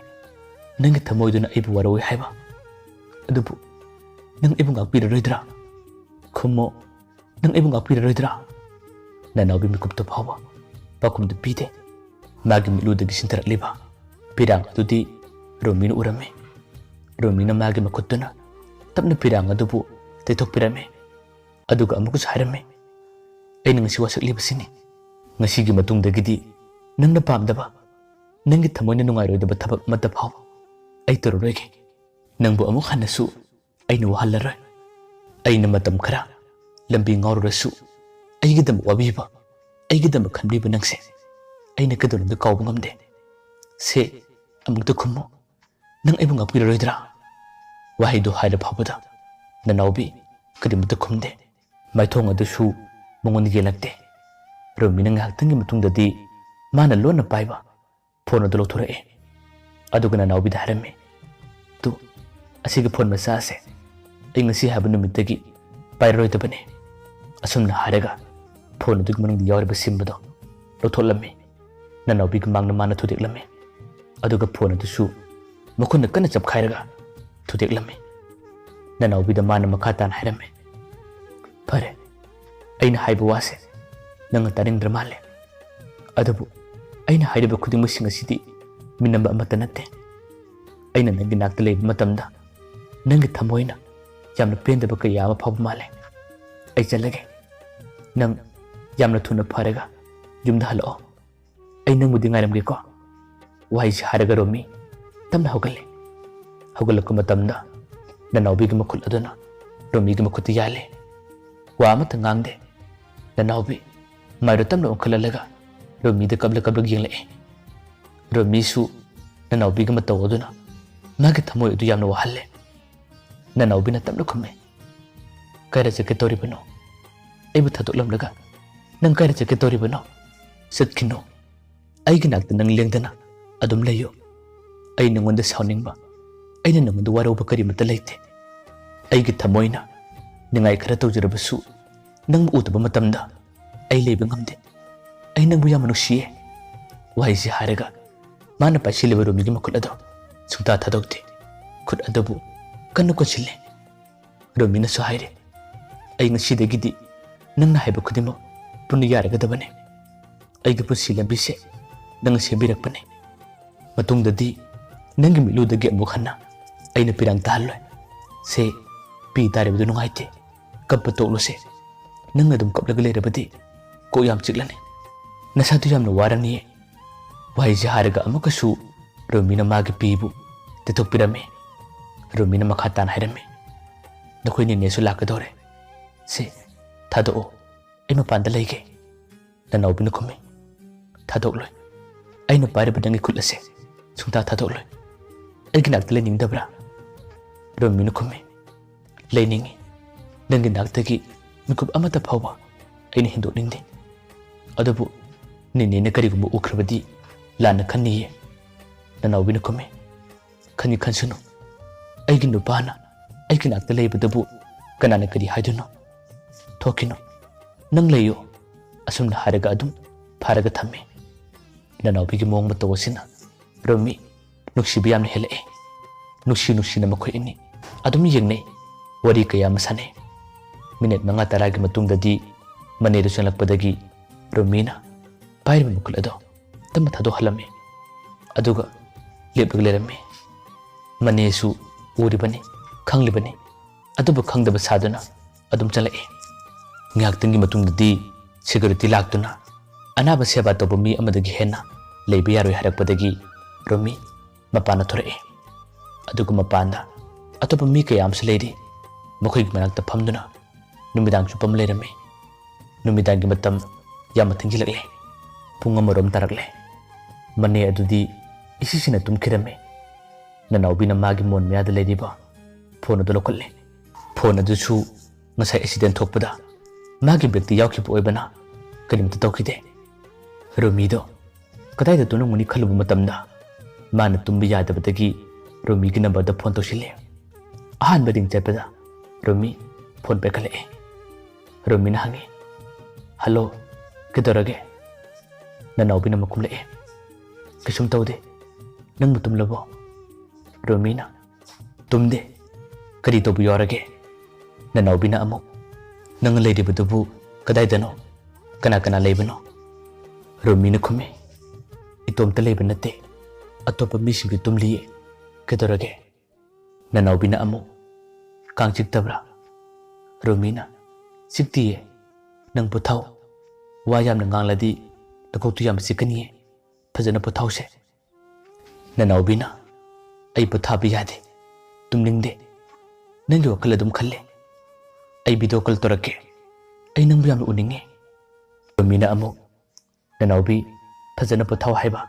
ꯅꯪꯒꯤ ꯊꯃꯣꯏꯗꯨꯅ ꯑꯩꯕꯨ ꯋꯥꯔꯧꯏ ꯍꯥꯏꯕ ꯑꯗꯨꯕꯨ ꯅꯪ ꯑꯩꯕꯨ ꯉꯥꯛꯄꯤꯔꯔꯣꯏꯗ꯭ꯔꯥ ꯈꯨꯝꯃꯣ ꯅꯪ ꯑꯩꯕꯨ ꯉꯥꯛꯄꯤꯔꯔꯣꯏꯗ꯭ꯔꯥ ꯅꯅꯥꯎꯕꯤ ꯃꯤꯀꯨꯞꯇꯨ ꯐꯥꯎꯕ ꯄꯥꯎꯈꯨꯝꯗꯨ ꯄꯤꯗꯦ ꯃꯥꯒꯤ ꯃꯤꯠꯂꯨꯗꯒꯤ ꯁꯤꯟꯊꯔꯛꯂꯤꯕ ꯄꯤꯔꯥꯡ ꯑꯗꯨꯗꯤ ꯔꯣꯃꯤꯅ ꯎꯔꯝꯃꯤ ꯔꯣꯃꯤꯅ ꯃꯥꯒꯤ ꯃꯈꯨꯠꯇꯨꯅ ꯇꯞꯅ ꯄꯤꯔꯥꯡ ꯑꯗꯨꯕꯨ ꯇꯩꯊꯣꯛꯄꯤꯔꯝꯃꯤ ꯑꯗꯨꯒ ꯑꯃꯨꯛꯀꯁꯨ ꯍꯥꯏꯔꯝꯃꯤ ꯑꯩꯅ ꯉꯁꯤ ꯋꯥꯁꯛꯂꯤꯕꯁꯤꯅꯤ ꯉꯁꯤꯒꯤ ꯃꯇꯨꯡꯗꯒꯤꯗꯤ ꯅꯪꯅ ꯄꯥꯝꯗꯕ ꯅꯪꯒꯤ ꯊꯃꯣꯏꯅ ꯅꯨꯡꯉꯥꯏꯔꯣꯏꯗꯕ ꯊꯕꯛ ꯑꯃꯠꯇ ꯐꯥꯎꯕ ꯑꯩ ꯇꯧꯔꯔꯣꯏꯒꯦ ꯅꯪꯕꯨ ꯑꯃꯨꯛ ꯍꯟꯅꯁꯨ ꯑꯩꯅ ꯋꯥꯍꯜꯂꯔꯣꯏ ꯑꯩꯅ ꯃꯇꯝ ꯈꯔ ꯂꯝꯕꯤ ꯉꯥꯎꯔꯨꯔꯁꯨ ꯑꯩꯒꯤꯗꯃꯛ ꯋꯥꯕꯤꯕ ꯑꯩꯒꯤꯗꯃꯛ ꯈꯟꯕꯤꯕ ꯅꯪꯁꯦ ꯑꯩꯅ ꯀꯩꯗꯧꯅꯨꯡꯗ ꯀꯥꯎꯕ ꯉꯝꯗꯦ ꯁꯦ ꯑꯃꯨꯛꯇ ꯈꯨꯝꯃꯨ ꯅꯪ ꯑꯩꯕꯨ ꯉꯥꯛꯄꯤꯔꯔꯣꯏꯗ꯭ꯔꯥ ꯋꯥꯍꯩꯗꯨ ꯍꯥꯏꯔ ꯐꯥꯎꯕꯗ ꯅꯅꯥꯎꯕꯤ ꯀꯔꯤꯃꯠꯇ ꯈꯨꯝꯗꯦ ꯃꯥꯏꯊꯣꯡ ꯑꯗꯨꯁꯨ ꯃꯉꯣꯟꯗ ꯌꯦꯜꯂꯛꯇꯦ ꯔꯣꯃꯤꯅ ꯉꯥꯏꯍꯥꯛꯇꯪꯒꯤ ꯃꯇꯨꯡꯗꯗꯤ ꯃꯥꯅ ꯂꯣꯟꯅ ꯄꯥꯏꯕ ꯐꯣꯟ ꯑꯗꯨ ꯂꯧꯊꯣꯔꯛꯑꯦ ꯑꯗꯨꯒ ꯅꯅꯥꯎꯕꯤꯗ ꯍꯥꯏꯔꯝꯃꯤ ꯇꯨ ꯑꯁꯤꯒꯤ ꯐꯣꯟ ꯃꯆꯥ ꯑꯁꯦ ꯑꯩ ꯉꯁꯤ ꯍꯥꯏꯕ ꯅꯨꯃꯤꯠꯇꯒꯤ ꯄꯥꯏꯔꯔꯣꯏꯗꯕꯅꯤ ꯑꯁꯨꯝꯅ ꯍꯥꯏꯔꯒ ꯐꯣꯟ ꯑꯗꯨꯒꯤ ꯃꯅꯨꯡꯗ ꯌꯥꯎꯔꯤꯕ ꯁꯤꯝꯕꯗꯣ ꯂꯧꯊꯣꯛꯂꯝꯃꯤ ꯅꯅꯥꯎꯕꯤꯒꯤ ꯃꯥꯡꯗ ꯃꯥꯅ ꯊꯨꯗꯦꯛꯂꯝꯃꯤ ꯑꯗꯨꯒ ꯐꯣꯟ ꯑꯗꯨꯁꯨ ꯃꯈꯨꯠꯅ ꯀꯟꯅ ꯆꯞꯈꯥꯏꯔꯒ ꯊꯨꯗꯦꯛꯂꯝꯃꯤ ꯅꯅꯥꯎꯕꯤꯗ ꯃꯥꯅ ꯃꯈꯥ ꯇꯥꯅ ꯍꯥꯏꯔꯝꯃꯤ ꯐꯔꯦ ꯑꯩꯅ ꯍꯥꯏꯕ ꯋꯥꯁꯦ ꯅꯪꯅ ꯇꯥꯅꯤꯡꯗ꯭ꯔ ꯃꯥꯜꯂꯦ ꯑꯗꯨꯕꯨ ꯑꯩꯅ ꯍꯥꯏꯔꯤꯕ ꯈꯨꯗꯤꯡꯃꯛꯁꯤꯡ ꯑꯁꯤꯗꯤ ꯃꯤꯅꯝꯕ ꯑꯃꯠꯇ ꯅꯠꯇꯦ ꯑꯩꯅ ꯅꯪꯒꯤ ꯅꯥꯛꯇ ꯂꯩꯕ ꯃꯇꯝꯗ ꯅꯪꯒꯤ ꯊꯃꯣꯏꯅ ꯌꯥꯝꯅ ꯄꯦꯟꯗꯕ ꯀꯌꯥ ꯑꯃ ꯐꯥꯎꯕ ꯃꯥꯜꯂꯦ ꯑꯩ ꯆꯠꯂꯒꯦ ꯅꯪ ꯌꯥꯝꯅ ꯊꯨꯅ ꯐꯔꯒ ꯌꯨꯝꯗ ꯍꯜꯂꯛꯑꯣ ꯑꯩ ꯅꯪꯕꯨꯗꯤ ꯉꯥꯏꯔꯝꯒꯦꯀꯣ ꯋꯥꯍꯩꯁꯤ ꯍꯥꯏꯔꯒ ꯔꯣꯃꯤ ꯇꯞꯅ ꯍꯧꯒꯠꯂꯦ ꯍꯧꯒꯠꯂꯛꯄ ꯃꯇꯝꯗ ꯅꯅꯥꯎꯕꯤꯒꯤ ꯃꯈꯨꯠ ꯑꯗꯨꯅ ꯔꯣꯃꯤꯒꯤ ꯃꯈꯨꯠꯇ ꯌꯥꯜꯂꯦ ꯋꯥ ꯑꯃꯠꯇ ꯉꯥꯡꯗꯦ ꯅꯅꯥꯎꯕꯤ ꯃꯥꯏꯗꯣ ꯇꯞꯅ ꯑꯣꯟꯈꯠꯍꯜꯂꯒ ꯔꯣꯃꯤꯗ ꯀꯞꯂ ꯌꯦꯡꯂꯛꯑꯦ ꯔꯣꯃꯤꯁꯨ ꯅꯅꯥꯎꯕꯤꯒꯤ ꯃꯇꯧ ꯑꯗꯨꯅ ꯃꯥꯒꯤ ꯊꯃꯣꯏ ꯑꯗꯨ ꯌꯥꯝꯅ ꯋꯥꯍꯜꯂꯦ ꯅꯅꯥꯎꯕꯤꯅ ꯇꯞꯅ ꯈꯨꯝꯃꯦ ꯀꯥꯏꯗ ꯆꯠꯀꯦ ꯇꯧꯔꯤꯕꯅꯣ ꯑꯩꯕꯨ ꯊꯥꯗꯣꯛꯂꯝꯂꯒ ꯅꯪ ꯀꯥꯏꯗ ꯆꯠꯀꯦ ꯇꯧꯔꯤꯕꯅꯣ ꯆꯠꯈꯤꯅꯣ ꯑꯩꯒꯤ ꯅꯥꯛꯇ ꯅꯪ ꯂꯦꯡꯗꯅ ꯑꯗꯨꯝ ꯂꯩꯌꯨ ꯑꯩ ꯅꯉꯣꯟꯗ ꯁꯥꯎꯅꯤꯡꯕ ꯑꯩꯅ ꯅꯉꯣꯟꯗ ꯋꯥꯔꯧꯕ ꯀꯔꯤꯃꯠꯇ ꯂꯩꯇꯦ ꯑꯩꯒꯤ ꯊꯃꯣꯏꯅ ꯅꯤꯡꯉꯥꯏ ꯈꯔ ꯇꯧꯖꯔꯕꯁꯨ ꯅꯪꯕꯨ ꯎꯗꯕ ꯃꯇꯝꯗ ꯑꯩ ꯂꯩꯕ ꯉꯝꯗꯦ ꯑꯩ ꯅꯪꯕꯨ ꯌꯥꯝꯅ ꯅꯨꯡꯁꯤꯌꯦ ꯋꯥꯍꯩꯁꯤ ꯍꯥꯏꯔꯒ ꯃꯥꯅ ꯄꯥꯏꯁꯤꯜꯂꯤꯕ ꯔꯣꯃꯤꯒꯤ ꯃꯈꯨꯠ ꯑꯗꯨ ꯁꯨꯡꯊꯥ ꯊꯥꯗꯣꯛꯇꯦ ꯈꯨꯠ ꯑꯗꯨꯕꯨ ꯀꯟꯅ ꯀꯣꯟꯁꯤꯜꯂꯦ ꯔꯣꯃꯤꯅꯁꯨ ꯍꯥꯏꯔꯦ ꯑꯩ ꯉꯁꯤꯗꯒꯤꯗꯤ ꯅꯪꯅ ꯍꯥꯏꯕ ꯈꯨꯗꯤꯡꯃꯛ ꯄꯨꯟꯅ ꯌꯥꯔꯒꯗꯕꯅꯤ ꯑꯩꯒꯤ ꯄꯨꯟꯁꯤ ꯂꯝꯕꯤꯁꯦ ꯅꯪꯅ ꯁꯦꯝꯕꯤꯔꯛꯄꯅꯤ ꯃꯇꯨꯡꯗꯗꯤ ꯅꯪꯒꯤ ꯃꯤꯠꯂꯨꯗꯒꯤ ꯑꯃꯨꯛ ꯍꯟꯅ ꯑꯩꯅ ꯄꯤꯔꯥꯡ ꯇꯥꯍꯜꯂꯣꯏ ꯁꯦ ꯄꯤ ꯇꯥꯔꯤꯕꯗꯨ ꯅꯨꯡꯉꯥꯏꯇꯦ ꯀꯞꯄ ꯇꯣꯛꯂꯨꯁꯦ ꯅꯪ ꯑꯗꯨꯝ ꯀꯞꯂꯒ ꯂꯩꯔꯕꯗꯤ ꯀꯣꯛ ꯌꯥꯝ ꯆꯤꯛꯂꯅꯤ ꯅꯁꯥꯗꯨ ꯌꯥꯝꯅ ꯋꯥꯔꯅꯤꯌꯦ ꯋꯥꯍꯩꯁꯤ ꯍꯥꯏꯔꯒ ꯑꯃꯨꯛꯀꯁꯨ ꯔꯣꯃꯤꯅ ꯃꯥꯒꯤ ꯄꯤꯕꯨ ꯇꯩꯊꯣꯛꯄꯤꯔꯝꯃꯤ ꯔꯣꯃꯤꯅ ꯃꯈꯥ ꯇꯥꯅ ꯍꯥꯏꯔꯝꯃꯤ ꯅꯈꯣꯏ ꯅꯦꯅꯦꯁꯨ ꯂꯥꯛꯀꯗꯧꯔꯦ ꯁꯦ ꯊꯥꯗꯣꯛꯑꯣ ꯑꯩ ꯃꯄꯥꯟꯗ ꯂꯩꯒꯦ ꯅꯅꯥꯎꯕꯤꯅ ꯈꯨꯝꯃꯤ ꯊꯥꯗꯣꯛꯂꯣꯏ ꯑꯩꯅ ꯄꯥꯏꯔꯤꯕ ꯅꯪꯒꯤ ꯈꯨꯠ ꯑꯁꯦ ꯁꯨꯡꯊꯥ ꯊꯥꯗꯣꯛꯂꯣꯏ ꯑꯩꯒꯤ ꯅꯥꯛꯇ ꯂꯩꯅꯤꯡꯗꯕ꯭ꯔꯥ ꯔꯣꯃꯤꯅ ꯈꯨꯝꯃꯤ ꯂꯩꯅꯤꯡꯉꯤ ꯅꯪꯒꯤ ꯅꯥꯛꯇꯒꯤ ꯃꯤꯀꯨꯞ ꯑꯃꯠꯇ ꯐꯥꯎꯕ ꯑꯩꯅ ꯍꯦꯟꯗꯣꯛꯅꯤꯡꯗꯦ ꯑꯗꯨꯕꯨ ꯅꯦꯅꯦꯅ ꯀꯔꯤꯒꯨꯝꯕ ꯎꯈ꯭ꯔꯕꯗꯤ ꯂꯥꯟꯅ ꯈꯟꯅꯤꯌꯦ ꯅꯅꯥꯎꯕꯤꯅ ꯈꯨꯝꯃꯤ ꯈꯟꯅꯤ ꯈꯟꯁꯅꯨ ꯑꯩꯒꯤ ꯅꯨꯄꯥꯅ ꯑꯩꯒꯤ ꯅꯥꯛꯇ ꯂꯩꯕꯗꯨꯕꯨ ꯀꯅꯥꯅ ꯀꯔꯤ ꯍꯥꯏꯗꯣꯏꯅꯣ ꯊꯣꯛꯈꯤꯅꯣ ꯅꯪ ꯂꯩꯌꯣ ꯑꯁꯨꯝꯅ ꯍꯥꯏꯔꯒ ꯑꯗꯨꯝ ꯐꯥꯔꯒ ꯊꯝꯃꯤ ꯅꯅꯥꯎꯕꯤꯒꯤ ꯃꯑꯣꯡ ꯃꯇꯧ ꯑꯁꯤꯅ ꯔꯣꯃꯤ ꯅꯨꯡꯁꯤꯕ ꯌꯥꯝꯅ ꯍꯦꯜꯂꯛꯑꯦ ꯅꯨꯡꯁꯤꯅ ꯃꯈꯣꯏ ꯑꯅꯤ ꯑꯗꯨꯝ ꯌꯦꯡꯅꯩ ꯋꯥꯔꯤ ꯀꯌꯥ ꯑꯃ ꯁꯥꯟꯅꯩ ꯃꯤꯅꯤꯠ 5-10ꯒꯤ ꯃꯇꯨꯡꯗꯗꯤ ꯃꯅꯦꯗꯨ ꯆꯪꯂꯛꯄꯗꯒꯤ ꯔꯣꯃꯤꯅ ꯄꯥꯏꯔꯤꯕ ꯃꯈꯨꯠ ꯑꯗꯣ ꯇꯞꯅ ꯊꯥꯗꯣꯛꯍꯜꯂꯝꯃꯤ ꯑꯗꯨꯒ ꯂꯦꯞꯂꯒ ꯂꯩꯔꯝꯃꯤ ꯃꯅꯦꯁꯨ ꯎꯔꯤꯕꯅꯤ ꯈꯪꯂꯤꯕꯅꯤ ꯑꯗꯨꯕꯨ ꯈꯪꯗꯕ ꯁꯥꯗꯨꯅ ꯑꯗꯨꯝ ꯆꯪꯂꯛꯑꯦ ꯉꯥꯏꯍꯥꯛꯇꯪꯒꯤ ꯃꯇꯨꯡꯗꯗꯤ ꯁꯦꯀ꯭ꯌꯨꯔꯤꯇꯤ ꯂꯥꯛꯇꯨꯅ ꯑꯅꯥꯕ ꯁꯦꯕꯥ ꯇꯧꯕ ꯃꯤ ꯑꯃꯗꯒꯤ ꯍꯦꯟꯅ ꯂꯩꯕ ꯌꯥꯔꯣꯏ ꯍꯥꯏꯔꯛꯄꯗꯒꯤ ꯔꯣꯃꯤ ꯃꯄꯥꯟꯗ ꯊꯣꯔꯛꯑꯦ ꯑꯗꯨꯒ ꯃꯄꯥꯟꯗ ꯑꯇꯣꯞꯄ ꯃꯤ ꯀꯌꯥ ꯑꯃꯁꯨ ꯂꯩꯔꯤ ꯃꯈꯣꯏꯒꯤ ꯃꯅꯥꯛꯇ ꯐꯝꯗꯨꯅ ꯅꯨꯃꯤꯗꯥꯡ ꯆꯨꯞꯄ ꯑꯃ ꯂꯩꯔꯝꯃꯤ ꯅꯨꯃꯤꯗꯥꯡꯒꯤ ꯃꯇꯝ ꯌꯥꯝꯅ ꯊꯦꯡꯖꯤꯜꯂꯛꯂꯦ ꯄꯨꯡ 1 ꯇꯥꯔꯛꯂꯦ ꯃꯅꯦ ꯑꯗꯨꯗꯤ ꯏꯁꯤꯁꯤꯅ ꯇꯨꯝꯈꯤꯔꯝꯃꯤ ꯅꯅꯥꯎꯕꯤꯅ ꯃꯥꯒꯤ ꯃꯣꯟ ꯃꯌꯥꯗ ꯂꯩꯔꯤꯕ ꯐꯣꯟ ꯑꯗꯨ ꯂꯧꯈꯠꯂꯦ ꯐꯣꯟ ꯑꯗꯨꯁꯨ ꯉꯁꯥꯏ ꯑꯦꯛꯁꯤꯗꯦꯟ ꯊꯣꯛꯄꯗ ꯃꯥꯒꯤ ꯕꯦꯛꯇ ꯌꯥꯎꯈꯤꯕ ꯑꯣꯏꯕꯅ ꯀꯔꯤꯝꯇ ꯇꯧꯈꯤꯗꯦ ꯔꯣꯃꯤꯗꯣ ꯀꯗꯥꯏꯗ ꯇꯨꯝꯂꯝꯒꯅꯤ ꯈꯜꯂꯨꯕ ꯃꯇꯝꯗ ꯃꯥꯅ ꯇꯨꯝꯕ ꯌꯥꯗꯕꯗꯒꯤ ꯔꯣꯃꯤꯒꯤ ꯅꯝꯕꯔꯗ ꯐꯣꯟ ꯇꯧꯁꯤꯜꯂꯦ ꯑꯍꯥꯟꯕ ꯔꯤꯡ ꯆꯠꯄꯗ ꯔꯣꯃꯤ ꯐꯣꯟ ꯄꯥꯏꯈꯠꯂꯛꯑꯦ ꯔꯣꯃꯤꯅ ꯍꯪꯉꯤ ꯍꯜꯂꯣ ꯀꯩꯗꯧꯔꯒꯦ ꯅꯅꯥꯎꯕꯤꯅ ꯃꯈꯨꯝꯂꯛꯑꯦ ꯀꯩꯁꯨꯝ ꯇꯧꯗꯦ ꯅꯪꯕꯨ ꯇꯨꯝꯂꯕꯣ ꯔꯣꯃꯤꯅ ꯇꯨꯝꯗꯦ ꯀꯔꯤ ꯇꯧꯕ ꯌꯥꯎꯔꯒꯦ ꯅꯅꯥꯎꯕꯤꯅ ꯑꯃꯨꯛ ꯅꯪ ꯂꯩꯔꯤꯕꯗꯨꯕꯨ ꯀꯗꯥꯏꯗꯅꯣ ꯀꯅꯥ ꯀꯅꯥ ꯂꯩꯕꯅꯣ ꯔꯣꯃꯤꯅ ꯈꯨꯝꯃꯤ ꯏꯇꯣꯝꯇ ꯂꯩꯕ ꯅꯠꯇꯦ ꯑꯇꯣꯞꯄ ꯃꯤꯁꯤꯡꯁꯨ ꯇꯨꯝꯂꯤꯌꯦ ꯀꯩꯗꯧꯔꯒꯦ ꯅꯅꯥꯎꯕꯤꯅ ꯑꯃꯨꯛ ꯀꯥꯡ ꯆꯤꯛꯇꯕ꯭ꯔꯥ ꯔꯣꯃꯤꯅ ꯆꯤꯛꯇꯤꯌꯦ ꯅꯪ ꯄꯣꯊꯥꯎ ꯋꯥ ꯌꯥꯝꯅ ꯉꯥꯡꯂꯗꯤ ꯅꯀꯣꯛꯇꯨ ꯌꯥꯝ ꯆꯤꯛꯀꯅꯤꯌꯦ ꯐꯖꯅ ꯄꯣꯊꯥꯎꯁꯦ ꯅꯅꯥꯎꯕꯤꯅ ꯑꯩ ꯄꯣꯊꯥꯕ ꯌꯥꯗꯦ ꯇꯨꯝꯅꯤꯡꯗꯦ ꯅꯪꯒꯤ ꯋꯥꯈꯜ ꯑꯗꯨꯝ ꯈꯜꯂꯦ ꯑꯩ ꯚꯤꯗꯤꯑꯣ ꯀꯣꯜ ꯇꯧꯔꯛꯀꯦ ꯑꯩ ꯅꯪꯕꯨ ꯌꯥꯝꯅ ꯎꯅꯤꯡꯉꯦ ꯔꯣꯃꯤꯅ ꯑꯃꯨꯛ ꯅꯅꯥꯎꯕꯤ ꯐꯖꯅ ꯄꯣꯊꯥꯎ ꯍꯥꯏꯕ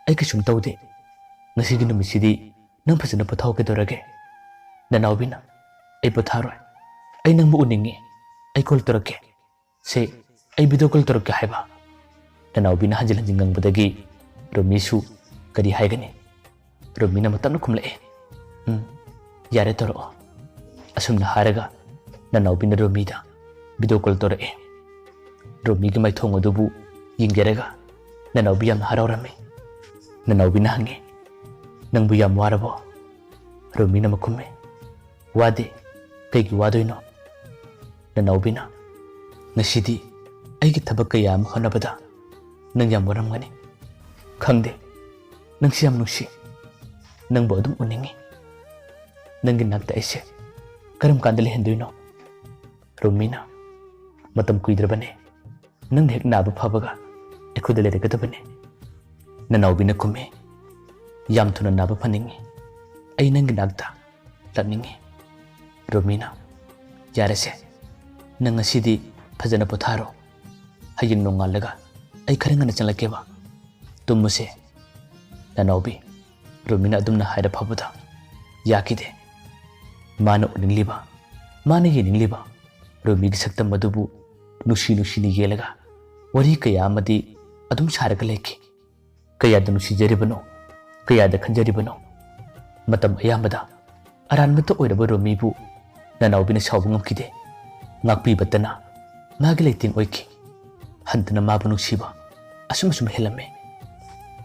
ꯑꯩ ꯀꯩꯁꯨꯝ ꯇꯧꯗꯦ ꯉꯁꯤꯒꯤ ꯅꯨꯃꯤꯠꯁꯤꯗꯤ ꯅꯪ ꯐꯖꯅ ꯄꯣꯊꯥꯎ ꯀꯩꯗꯧꯔꯒꯦ ꯅꯅꯥꯎꯕꯤꯅ ꯑꯩ ꯄꯣꯊꯥꯔꯣꯏ ꯑꯩ ꯅꯪꯕꯨ ꯎꯅꯤꯡꯉꯦ ꯑꯩ ꯀꯣꯜ ꯇꯧꯔꯛꯀꯦ ꯁꯦ ꯑꯩ ꯚꯤꯗꯤꯑꯣ ꯀꯣꯜ ꯇꯧꯔꯛꯀꯦ ꯍꯥꯏꯕ ꯅꯅꯥꯎꯕꯤꯅ ꯍꯟꯖꯤꯟ ꯍꯟꯖꯤꯟ ꯉꯪꯕꯗꯒꯤ ꯔꯣꯃꯤꯁꯨ ꯀꯔꯤ ꯍꯥꯏꯒꯅꯤ ꯔꯣꯃꯤꯅ ꯃꯇꯝꯅ ꯈꯨꯝꯂꯛꯑꯦ ꯌꯥꯔꯦ ꯇꯧꯔꯛꯑꯣ ꯑꯁꯨꯝꯅ ꯍꯥꯏꯔꯒ ꯅꯅꯥꯎꯕꯤꯅ ꯔꯣꯃꯤꯗ ꯚꯤꯗꯤꯑꯣ ꯀꯣꯜ ꯇꯧꯔꯛꯑꯦ ꯔꯣꯃꯤꯒꯤ ꯃꯥꯏꯊꯣꯡ ꯑꯗꯨꯕꯨ ꯌꯦꯡꯖꯔꯒ ꯅꯅꯥꯎꯕꯤ ꯌꯥꯝꯅ ꯍꯔꯥꯎꯔꯝꯃꯤ ꯅꯅꯥꯎꯕꯤꯅ ꯍꯪꯉꯦ ꯅꯪꯕꯨ ꯌꯥꯝ ꯋꯥꯔꯕꯣ ꯔꯣꯃꯤꯅ ꯃꯈꯨꯝꯃꯦ ꯋꯥꯗꯦ ꯀꯩꯒꯤ ꯋꯥꯗꯣꯏꯅꯣ ꯅꯅꯥꯎꯕꯤꯅ ꯉꯁꯤꯗꯤ ꯑꯩꯒꯤ ꯊꯕꯛ ꯀꯌꯥ ꯑꯃ ꯍꯣꯠꯅꯕꯗ ꯅꯪ ꯌꯥꯝ ꯋꯥꯔꯝꯒꯅꯤ ꯈꯪꯗꯦ ꯅꯪꯁꯤ ꯌꯥꯝ ꯅꯨꯡꯁꯤ ꯅꯪꯕꯨ ꯑꯗꯨꯝ ꯎꯅꯤꯡꯉꯤ ꯅꯪꯒꯤ ꯅꯥꯛꯇ ꯑꯩꯁꯦ ꯀꯔꯝ ꯀꯥꯟꯗ ꯂꯩꯍꯟꯗꯣꯏꯅꯣ ꯔꯣꯃꯤꯅ ꯃꯇꯝ ꯀꯨꯏꯗ꯭ꯔꯕꯅꯦ ꯅꯪꯅ ꯍꯦꯛ ꯅꯥꯕ ꯐꯕꯒ ꯑꯩꯈꯣꯏꯗ ꯂꯩꯔꯒꯗꯕꯅꯦ ꯅꯅꯥꯎꯕꯤꯅ ꯈꯨꯝꯃꯦ ꯌꯥꯝ ꯊꯨꯅ ꯅꯥꯕ ꯐꯅꯤꯡꯉꯤ ꯑꯩ ꯅꯪꯒꯤ ꯅꯥꯛꯇ ꯂꯥꯛꯅꯤꯡꯉꯤ ꯔꯣꯃꯤꯅ ꯌꯥꯔꯁꯦ ꯅꯪ ꯉꯁꯤꯗꯤ ꯐꯖꯅ ꯄꯣꯊꯥꯔꯣ ꯍꯌꯦꯡ ꯅꯣꯡꯉꯥꯜꯂꯒ ꯑꯩ ꯈꯔ ꯉꯟꯅ ꯆꯪꯂꯛꯀꯦꯕ ꯇꯨꯝꯃꯨꯁꯦ ꯅꯅꯥꯎꯕꯤ ꯔꯣꯃꯤꯅ ꯑꯗꯨꯝꯅ ꯍꯥꯏꯔ ꯐꯥꯎꯕꯗ ꯌꯥꯈꯤꯗꯦ ꯃꯥꯅ ꯎꯅꯤꯡꯂꯤꯕ ꯃꯥꯅ ꯌꯦꯡꯅꯤꯡꯂꯤꯕ ꯔꯣꯃꯤꯒꯤ ꯁꯛꯇꯝ ꯑꯗꯨꯕꯨ ꯅꯨꯡꯁꯤ ꯅꯨꯡꯁꯤꯅ ꯌꯦꯡꯂꯒ ꯋꯥꯔꯤ ꯀꯌꯥ ꯑꯃꯗꯤ ꯑꯗꯨꯝ ꯁꯥꯔꯒ ꯂꯩꯈꯤ ꯀꯌꯥꯗ ꯅꯨꯡꯁꯤꯖꯔꯤꯕꯅꯣ ꯀꯌꯥꯗ ꯈꯟꯖꯔꯤꯕꯅꯣ ꯃꯇꯝ ꯑꯌꯥꯝꯕꯗ ꯑꯔꯥꯟꯕꯇ ꯑꯣꯏꯔꯕ ꯔꯣꯃꯤꯕꯨ ꯅꯅꯥꯎꯕꯤꯅ ꯁꯥꯎꯕ ꯉꯝꯈꯤꯗꯦ ꯉꯥꯛꯄꯤꯕꯇꯅ ꯃꯥꯒꯤ ꯂꯩꯇꯦꯡ ꯑꯣꯏꯈꯤ ꯍꯟꯊꯅ ꯃꯥꯕꯨ ꯅꯨꯡꯁꯤꯕ ꯑꯁꯨꯝ ꯍꯦꯜꯂꯝꯃꯤ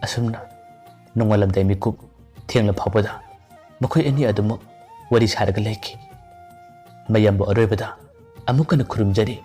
ꯑꯁꯨꯝꯅ ꯅꯣꯡꯉꯥꯜꯂꯝꯗꯥꯏ ꯃꯤꯀꯨꯞ ꯊꯦꯡꯂ ꯐꯥꯎꯕꯗ ꯃꯈꯣꯏ ꯑꯅꯤ ꯑꯗꯨꯃꯛ ꯋꯥꯔꯤ ꯁꯥꯔꯒ ꯂꯩꯈꯤ ꯃꯌꯥꯝꯕꯨ ꯑꯔꯣꯏꯕꯗ ꯑꯃꯨꯛ ꯍꯟꯅ ꯈꯨꯔꯨꯝꯖꯔꯤ